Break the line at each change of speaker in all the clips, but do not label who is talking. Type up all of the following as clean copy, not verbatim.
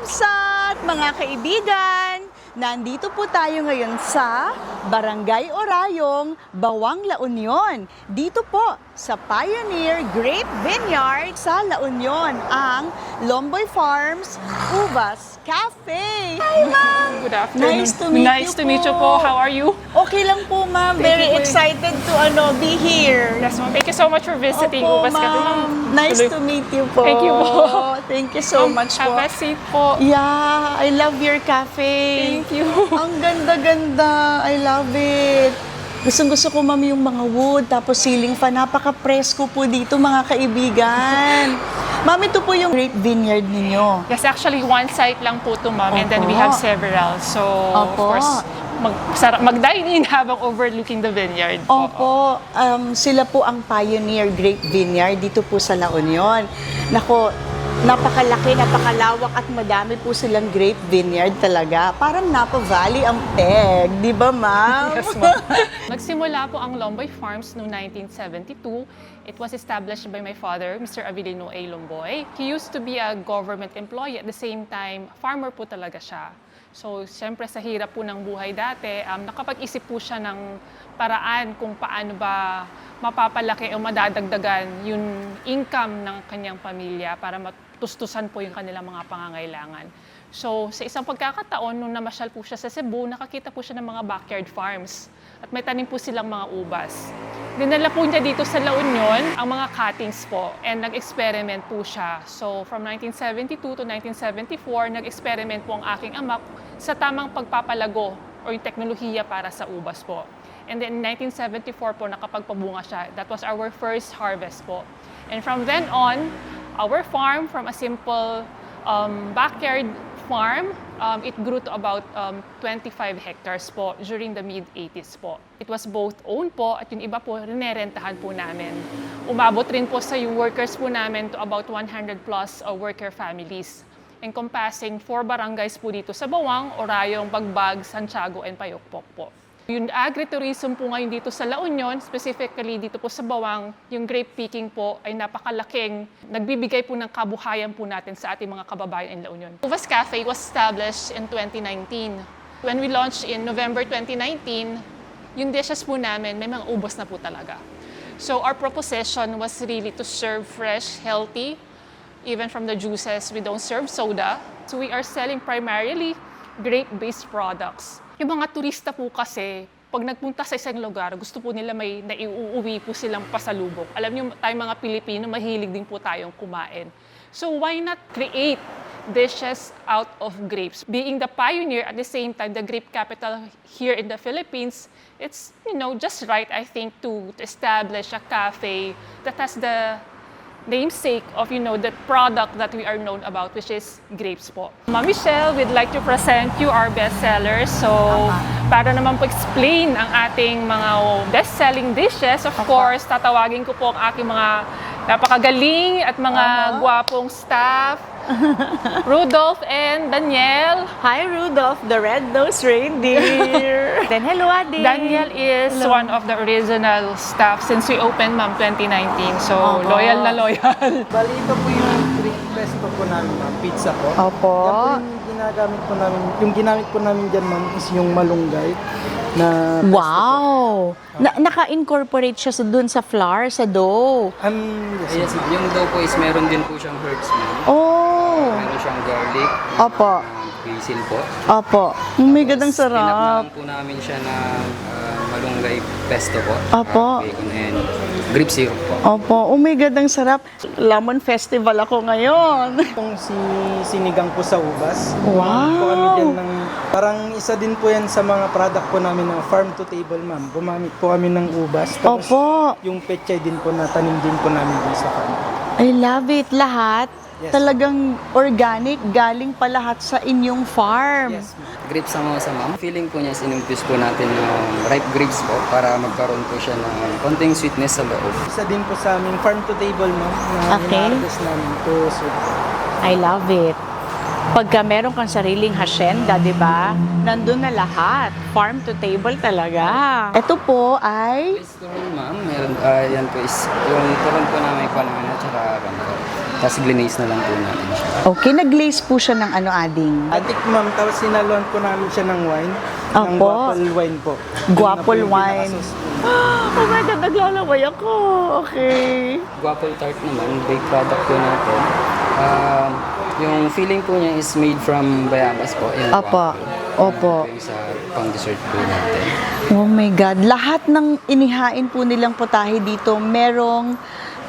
Kamsat, mga kaibigan! Nandito po tayo ngayon sa Barangay Orayong, Bawang, La Union. Dito po sa Pioneer Grape Vineyard sa La Union, ang Lomboy Farms Uvas Cafe. Hi, ma'am!
Good afternoon.
Nice to meet you
po. How are you?
Okay lang po, ma'am. Very excited to be here.
Yes, ma'am. Thank you so much for visiting
Opo,
Uvas Cafe,
ma'am. Nice to meet you po.
Thank you po.
Thank you so much po.
Have a seat po.
Yeah, I love your cafe.
Thank you.
Ang ganda-ganda. I love it. Gustong-gusto ko, ma'am, yung mga wood, tapos ceiling fan. Napaka-presko po dito, mga kaibigan. Ma'am, ito po yung grape vineyard ninyo.
Yes, actually, one site lang po to, ma'am. And then we have several. So, of
Opo.
course, mag-dine in habang overlooking the vineyard po.
Opo, sila po ang Pioneer Grape Vineyard dito po sa La Union. Nako, napakalaki, napakalawak at madami po silang grape vineyard talaga. Parang Napa Valley ang peg, di ba, ma'am?
Yes, ma'am. Nagsimula po ang Lomboy Farms noong 1972. It was established by my father, Mr. Avelino A. Lomboy. He used to be a government employee. At the same time, farmer po talaga siya. So, siyempre sa hirap po ng buhay dati, nakapag-isip po siya ng paraan kung paano ba mapapalaki o madadagdagan yung income ng kanyang pamilya para matustusan po yung kanilang mga pangangailangan. So, sa isang pagkakataon, nung namasyal po siya sa Cebu, nakakita po siya ng mga backyard farms. At may tanim po silang mga ubas. Dinala po niya dito sa La Union ang mga cuttings po and nag-experiment po siya. So, from 1972 to 1974, nag-experiment po ang aking ama sa tamang pagpapalago o yung teknolohiya para sa ubas po. And then in 1974 po, nakapagpabunga siya. That was our first harvest po. And from then on, our farm, from a simple backyard farm, it grew to about 25 hectares po during the mid-80s po. It was both owned po at yung iba po, rinerentahan po namin. Umabot rin po sa yung workers po namin to about 100 plus worker families, encompassing 4 barangays po dito sa Bawang, Orayong, Bagbag, Santiago, and Payokpok po. Yung agritourism po ngayon dito sa La Union, specifically dito po sa Bawang, yung grape picking po ay napakalaking nagbibigay po ng kabuhayan po natin sa ating mga kababayan in La Union. Uvas Cafe was established in 2019. When we launched in November 2019, yung dishes po namin may mga ubos na po talaga. So our proposition was really to serve fresh, healthy, even from the juices, we don't serve soda. So we are selling primarily grape-based products. Yung mga turista po kasi, pag nagpunta sa isang lugar, gusto po nila may naiuuwi po silang pasalubok. Alam niyo, tayong mga Pilipino, mahilig din po tayong kumain. So why not create dishes out of grapes? Being the pioneer, at the same time, the grape capital here in the Philippines, it's, just right, I think, to establish a cafe that has the namesake of, the product that we are known about, which is grapes po. Ma'am Michelle, we'd like to present you our bestsellers. So, para naman po explain ang ating mga best-selling dishes, of course, tatawagin ko po ang aking mga napakagaling at mga gwapong staff, Rudolph and Daniel.
Hi, Rudolph, the red-nosed reindeer. Then, hello, Adi.
Daniel is one of the original staff since we opened, ma'am, 2019. So, loyal na loyal.
Bali, ito po yung drink pesto po namin, ma'am. Pizza po.
Opo.
Yan po yung ginagamit po namin. Yung ginamit po namin dyan, ma'am, is yung malunggay na pesto po.
Wow! Naka-incorporate siya dun sa flour, sa dough.
Yes,
Yes, ma'am. Yung dough po is meron din po siyang herbs, ma'am.
Oh!
Meron siyang garlic,
Opo.
basil po.
Opo. May gandang
Tapos,
sarap.
tinakpan po namin siya ng malunggay pesto po.
Opo.
Bacon and grape syrup po.
Opo. Oh my God, ang sarap. Lemon Festival ako ngayon.
Itong sinigang po sa ubas.
Wow!
Po kami dyan ng, parang isa din po yan sa mga product po namin na farm to table, ma'am. Gumamit po kami ng ubas. Tapos
Opo.
yung pechay din po na tanim din po namin din sa farm.
I love it. Lahat.
Yes.
Talagang organic. Galing pa lahat sa inyong farm.
Yes, ma'am.
Grapes samosa, ma'am. Feeling po niya is in-infuse po natin ng ripe grapes po para magkaroon po siya ng konting sweetness sa loob.
Isa din po sa aming farm to table, ma'am, na
Okay.
ina-harvest namin to soup.
I love it. Pagka meron kang sariling hacienda, di ba? Nandun na lahat. Farm to table talaga. Ito po ay...
Is turon, ma'am. Meron, yan po is yung turon po namin pangalan at saka bangko. Tapos glinaze na lang po natin siya.
Okay, nag-glaze po siya ng ano, Ading?
Adik ma'am, tapos sinaluan po namin siya ng wine. Ng
Opo.
guapol wine po.
Guapol
Yun na po yung
wine.
pinaka-sauce po.
Oh my God, naglalaway ako. Okay.
Guapol tart naman, bake product po natin. Yung filling po niya is made from bayabas po. Yung
Opo.
guapol.
Opo.
Yung sa pang-dessert po natin.
Oh my God. Lahat ng inihain po nilang putahe dito, merong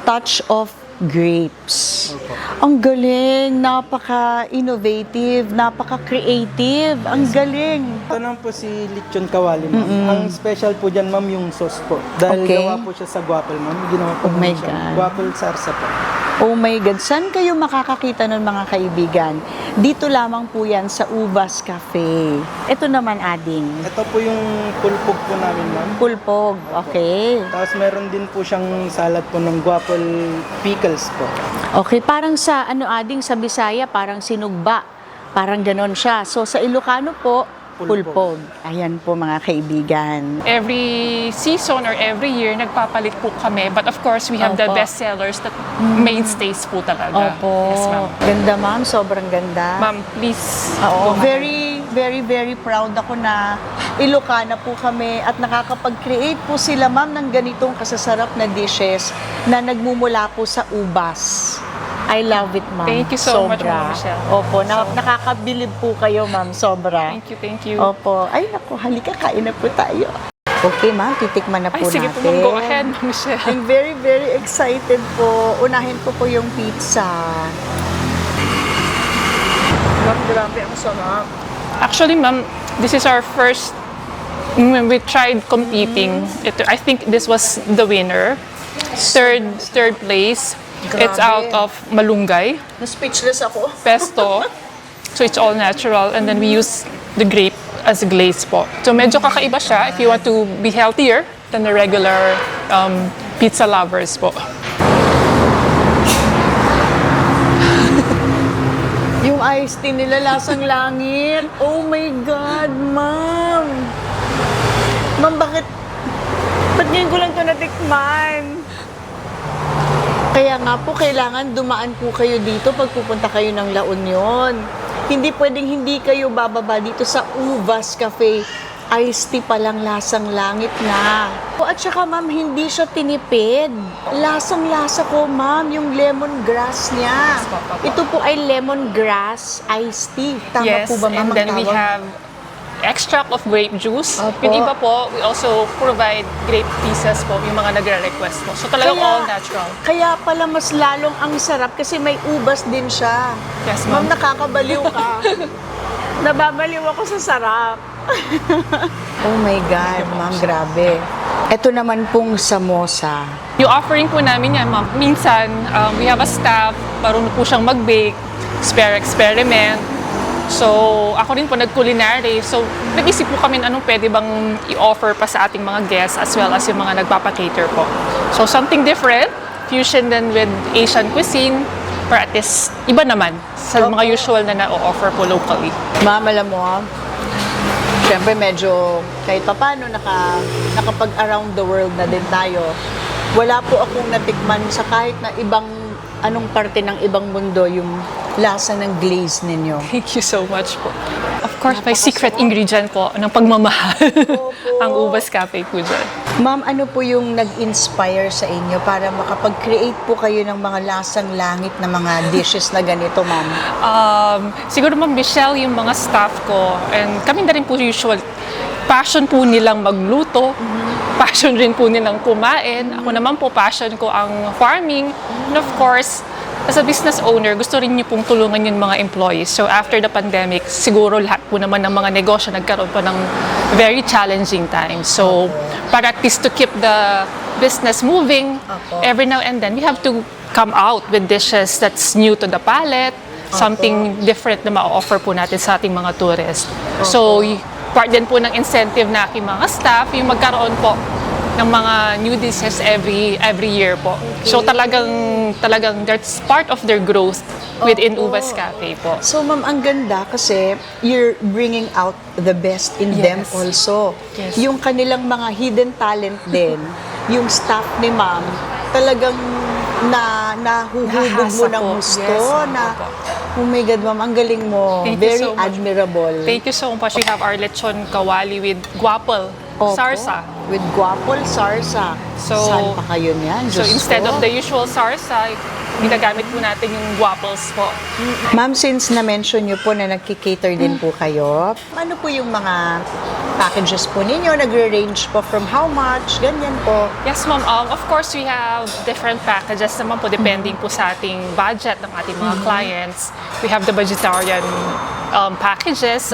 touch of grapes.
Opo.
Ang galing, napaka-innovative, napaka-creative. Ang galing.
Ito naman po si Lechon Kawali, ma'am. Ang special po dyan, ma'am, yung sauce po. Dahil
Okay.
gawa po siya sa guapol, ma'am. Ginawa po
Oh my
namin siya.
God.
Guapol sarsa po.
Oh my God, saan kayo makakakita nun mga kaibigan? Dito lamang po yan sa Uvas Cafe. Ito naman, Ading.
Ito po yung pulpog po namin, ma'am.
Pulpog, okay.
Tapos meron din po siyang salad po ng guapol pickles po.
Okay, parang sa ano, Ading, sa Bisaya, parang sinugba. Parang ganon siya. So sa Ilocano po,
Pulpog.
pulpog. Ayan po mga kaibigan.
Every season or every year, nagpapalit po kami. But of course, we have the
Opo.
best sellers that mainstays po talaga.
Opo.
Yes, ma'am.
Ganda, ma'am. Sobrang ganda.
Ma'am, please.
Oo,
go ahead.
very proud ako na Ilocana po kami at nakakapag-create po sila, ma'am, ng ganitong kasasarap na dishes na nagmumula po sa ubas. I love it, ma'am.
Thank you so much,
Sobra.
Ma'am Michelle.
Opo, nakakabilib po kayo, ma'am. Sobra.
Thank you.
Opo. Ay, naku, halika, kain na po tayo. Okay, ma'am, titikman na po
Ay, sige
natin.
po, ma'am. Go ahead, Ma'am Michelle.
I'm very excited po. Unahin ko po yung pizza. Grabe, ang sarap.
Actually, ma'am, this is our first. When we tried competing, I think this was the winner. Third place. It's out
Grabe.
of malunggay,
Na-speechless ako.
pesto. So it's all natural. And then we use the grape as glaze po. So medyo kakaiba siya if you want to be healthier than the regular pizza lovers po.
Yung iced tea nila lasang langit. Oh my God, ma'am. Ma'am, bakit ngayon ko lang ito natikman? Kaya nga po, kailangan dumaan po kayo dito pag pupunta kayo ng La Union. Hindi pwedeng hindi kayo bababa dito sa Uvas Cafe. Iced tea palang lasang langit na. At saka ma'am, hindi siya tinipid. Lasang-lasa ko ma'am, yung lemongrass niya. Ito po ay lemongrass iced tea. Tama
Yes,
po ba ma'am
and
ang
then we
tawag?
have extract of grape juice.
Opo.
Yung iba po, we also provide grape pieces po, yung mga nagre-request po. So talagang all natural.
Kaya pala mas lalong ang sarap kasi may ubas din siya.
Yes,
Ma'am,
ma'am.
nakakabaliw ka. Nababaliw ako sa sarap. Oh my God, ma'am, grabe. Ito naman pong samosa.
Yung offering po namin yan, ma'am, minsan we have a staff, marunong po siyang mag-bake, experiment. So, ako rin po nag-culinary. So, nag-isip po kami anong pwede bang i-offer pa sa ating mga guests as well as yung mga nagpapa-cater po. So, something different, fusion then with Asian cuisine, or at least iba naman sa mga usual na na-offer po locally.
Ma'am, alam mo, syempre medyo kahit papano nakapag-around the world na din tayo. Wala po akong natikman sa kahit na ibang anong parte ng ibang mundo yung lasa ng glaze ninyo.
Thank you so much po. Of course, may secret ingredient po ng pagmamahal. Ang Uvas Cafe po dyan.
Ma'am, ano po yung nag-inspire sa inyo para makapag-create po kayo ng mga lasang langit na mga dishes na ganito, ma'am?
Siguro Ma'am Michelle, yung mga staff ko, and kami na rin po usual, passion po nilang magluto, passion rin po nilang kumain. Ako naman po, passion ko ang farming. And of course, as a business owner, gusto rin niyo pong tulungan yung mga employees. So after the pandemic, siguro lahat po naman ng mga negosyo nagkaroon po ng very challenging times. So para at least to keep the business moving, every now and then, we have to come out with dishes that's new to the palate, something different na ma-offer po natin sa ating mga tourists. So part din po ng incentive na aking mga staff, yung magkaroon po ng mga new dishes every year po. So talagang that's part of their growth within Uvas Cafe po.
So, ma'am, ang ganda kasi you're bringing out the best in them
Yes.
also.
Yes.
Yung kanilang mga hidden talent din, yung staff ni ma'am, talagang nahuhubog mo
Nahasa
ng
po.
gusto
Yes, ma'am.
na,
Opo.
oh my God, ma'am, ang galing mo.
Thank you
Very
so much.
admirable.
Thank you so much. We have our lechon kawali with guapol,
Opo.
sarsa.
With guapol sarsa.
So-
Saan pa kayo niyan?
So
Diyos
instead
ko.
of the usual sarsa, ginagamit po natin yung guapos po.
Ma'am, since na-mention niyo po na nagki-cater din po kayo, ano po yung mga packages po ninyo? Nagre-range po from how much? Ganyan po.
Yes, ma'am. Of course, we have different packages naman po depending po sa ating budget ng ating mga clients. We have the vegetarian packages.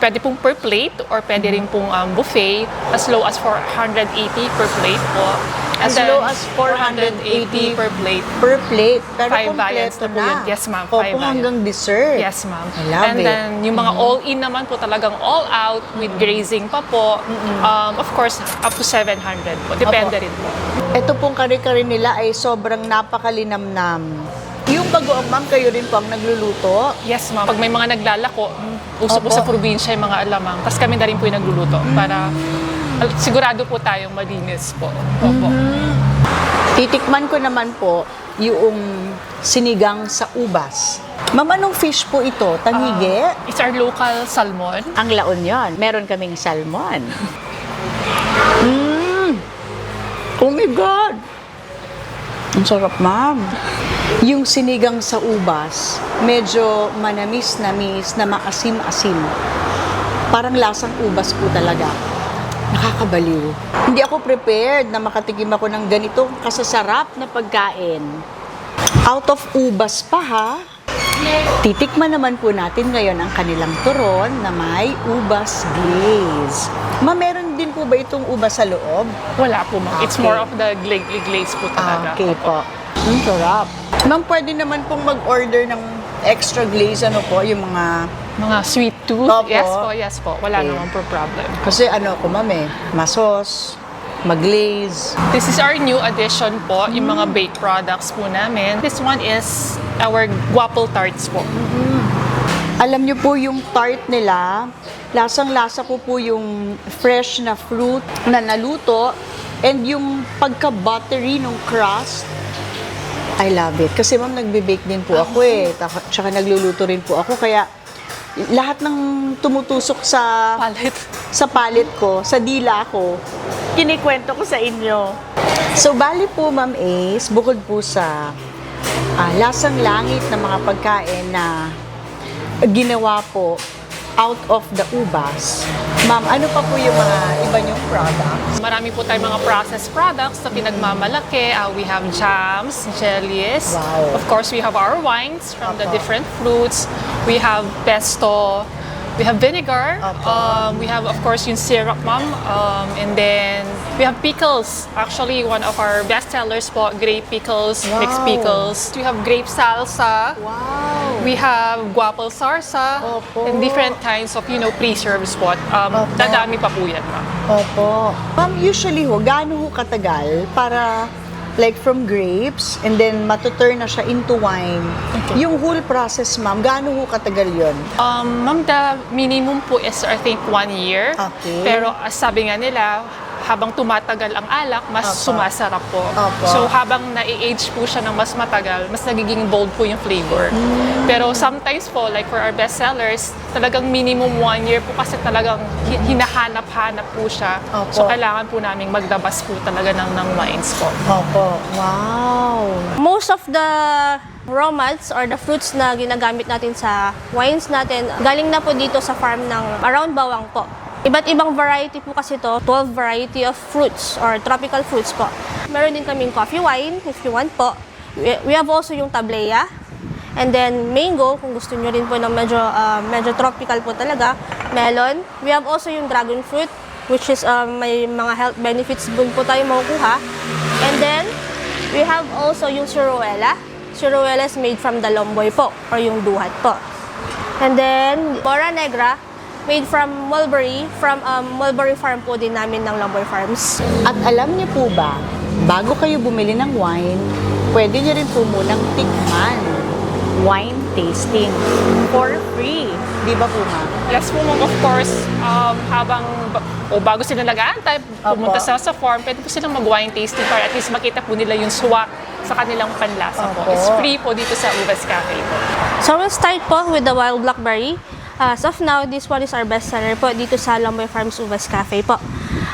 Pwede pong per plate or pwede rin pong buffet as low as 480 per plate po.
As
then,
low as 480
per plate.
Per plate. Pero
Five variants
kompleto
na po yun. Yes, ma'am.
Opo,
Five
hanggang dessert.
Yes, ma'am.
I love
And
it.
then, yung mga all-in naman po talagang all-out with grazing pa po. Of course, up to 700 po. Depende
Opo.
rin po.
Ito pong kare-kare nila ay sobrang napakalinamnam. Yung bagoong, ma'am, kayo rin po ang nagluluto.
Yes, ma'am. Pag may mga naglalako, uso po
Opo.
sa probinsya yung mga alamang. Tapos kami na rin po yung nagluluto para sigurado po tayong malinis po. Opo.
Titikman ko naman po yung sinigang sa ubas. Ma'am, anong fish po ito? Tanghige?
It's our local salmon.
Ang laon yon. Meron kaming salmon. Oh my God! Ang sarap, ma'am. Yung sinigang sa ubas, medyo manamis-namis na maasim-asim. Parang lasang ubas po talaga. Nakakabaliw. Hindi ako prepared na makatikim ako ng ganitong kasasarap na pagkain. Out of ubas pa, ha? Titikman naman po natin ngayon ang kanilang turon na may ubas glaze. Ma, meron din po ba itong ubas sa loob?
Wala po, ma'am. It's
Okay.
more of the glaze po talaga.
Okay po. Ang sarap. Ma'am, pwede naman pong mag-order ng extra glaze, ano po, yung mga...
Mga sweet tooth.
Opo.
Yes po. Wala
Okay.
naman po problem.
Kasi ano ko, ma'am eh, masos, mag-glaze.
This is our new addition po, yung mga baked products po namin. This one is our guapol tarts po.
Alam niyo po yung tart nila, lasang-lasa ko po yung fresh na fruit na naluto and yung pagka-buttery ng crust. I love it. Kasi ma'am, nagbe-bake din po ako eh. Tsaka nagluluto rin po ako. Kaya lahat ng tumutusok sa palit ko, sa dila ko, kinikwento ko sa inyo. So, bali po, Ma'am Ace, bukod po sa lasang langit na mga pagkain na ginawa po out of the ubas, Ma'am, ano pa po yung mga iba niyong products?
Marami po tayong mga processed products na pinagmamalaki. We have jams, jellies.
Wow.
Of course, we have our wines from the
Opo.
different fruits. We have pesto. We have vinegar.
Opo.
We have, of course, yung syrup, ma'am. And then, we have pickles. Actually, one of our best sellers po, grape pickles, mixed
Wow.
pickles. We have grape salsa.
Wow!
We have guapol sarsa.
Opo.
And different kinds of, preserves po.
Opo.
Dadami pa po yan, ma'am.
Opo. Ma'am, usually ho, gaano ho katagal para like from grapes and then matuturn na siya into wine?
Okay.
Yung whole process, ma'am, gaano ho katagal yun?
Ma'am, the minimum po is I think 1 year.
Okay.
Pero sabi nga nila, habang tumatagal ang alak, mas
Opo.
sumasarap po.
Opo.
So habang na-age po siya ng mas matagal, mas nagiging bold po yung flavor. Pero sometimes po, like for our best sellers, talagang minimum 1 year po kasi talagang hinahanap-hanap po siya.
Opo.
So kailangan po namin magdabas po talaga ng wines po.
Opo. Wow!
Most of the raw mats or the fruits na ginagamit natin sa wines natin, galing na po dito sa farm ng around Bawang po. Iba't ibang variety po kasi to, 12 variety of fruits or tropical fruits po. Meron din kaming coffee wine if you want po. We have also yung tablea. And then mango, kung gusto nyo rin po ng medyo tropical po talaga. Melon. We have also yung dragon fruit, which is may mga health benefits din po tayo makukuha. And then, we have also yung ciruela. Ciruela is made from the lomboy po, or yung duhat po. And then, Bora Negra, made from mulberry farm po din namin ng Lomboy Farms.
At alam niyo po ba, bago kayo bumili ng wine, pwede niyo rin po munang tikman. Wine tasting for free. Di ba po, ma'am?
Yes po, ma'am, of course, bago sila nag-aantay, pumunta
Opo.
sa farm, pwede po silang mag-wine tasting para at least makita po nila yung swak sa kanilang panlasa po.
Opo.
It's free po dito sa Uvas Cafe po.
So we'll start po with the wild blackberry. As of now, this one is our best seller po dito sa Lomboy Farms Uvas Cafe po.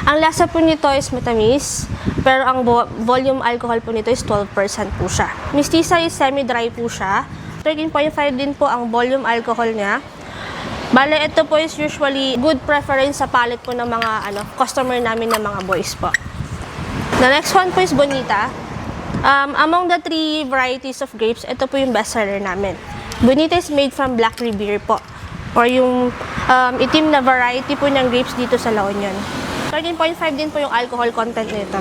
Ang lasa po nito is matamis, pero ang volume alcohol po nito is 12% po siya. Mestiza is semi-dry po siya. 13.5 din po ang volume alcohol niya. Bale, ito po is usually good preference sa palate po ng mga customer namin ng mga boys po. The next one po is Bonita. Among the 3 varieties of grapes, ito po yung best seller namin. Bonita is made from blackberry beer po, or yung itim na variety po ng grapes dito sa La Union. 13.5 din po yung alcohol content nito.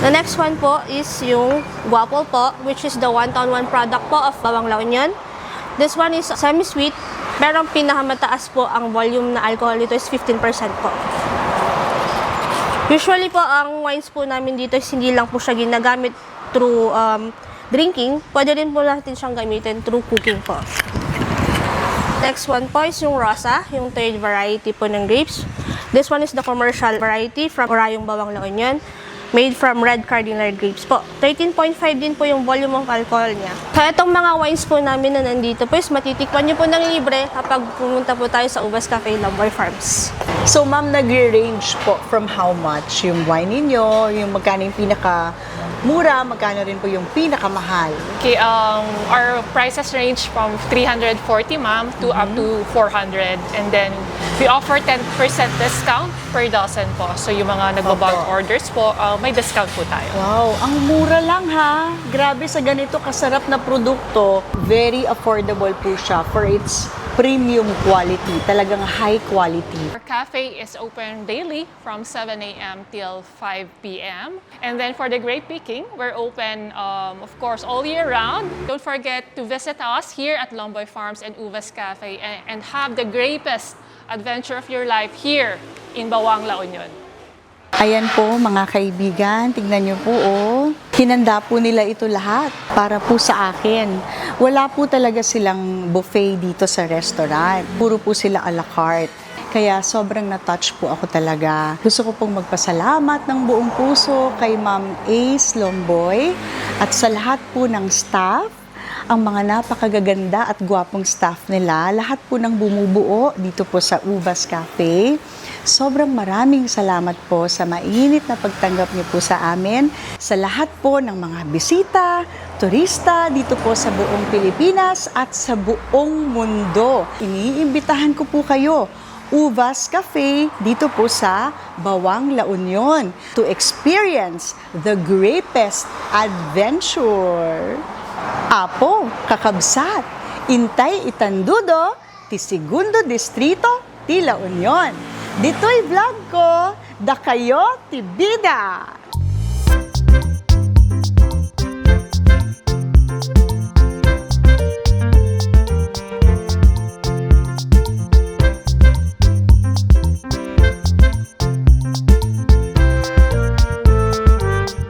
The next one po is yung Guapol po, which is the 1-to-1 product po of Bawang La Union. This one is semi-sweet, pero ang pinakamataas po ang volume na alcohol nito is 15% po. Usually po, ang wines po namin dito is hindi lang po siya ginagamit through drinking. Pwede rin po natin siyang gamitin through cooking po. Next one po is yung Rosa, yung 3rd variety po ng grapes. This one is the commercial variety from Orayong Bawang La Union, made from red cardinal grapes po. 13.5 din po yung volume of alcohol niya. So, itong mga wines po namin na nandito po is matitikman niyo po ng libre kapag pumunta po tayo sa Uvas Cafe Lomboy Farms.
So ma'am, nagre-range po from how much yung wine ninyo, yung magkano yung pinaka-mura, magkano rin po yung pinakamahal?
Okay, our prices range from 340 ma'am to up to 400, and then we offer 10% discount per dozen po. So yung mga nagbabulk
Opo.
orders po, may discount po tayo.
Wow, ang mura lang ha. Grabe, sa ganito kasarap na produkto, very affordable po siya for its premium quality, talagang high quality.
Our cafe is open daily from 7 a.m. till 5 p.m. And then for the grape picking, we're open, of course, all year round. Don't forget to visit us here at Lomboy Farms and Uvas Cafe and have the grapest adventure of your life here in Bawang La Union.
Ayan po mga kaibigan, tignan niyo po oh. Hinanda po nila ito lahat para po sa akin. Wala po talaga silang buffet dito sa restaurant. Puro po sila a la carte. Kaya sobrang na-touch po ako talaga. Gusto ko pong magpasalamat ng buong puso kay Ma'am Ace Lomboy at sa lahat po ng staff, ang mga napakagaganda at gwapong staff nila, lahat po ng bumubuo dito po sa Uvas Cafe. Sobrang maraming salamat po sa mainit na pagtanggap niyo po sa amin, sa lahat po ng mga bisita, turista dito po sa buong Pilipinas at sa buong mundo. Iniimbitahan ko po kayo, Uvas Cafe, dito po sa Bawang La Union, to experience the grapest adventure. Apo, kakabsat, Intay Itandudo, ti Segundo Distrito, ti La Union. Dito'y vlog ko, da kayo ti bida.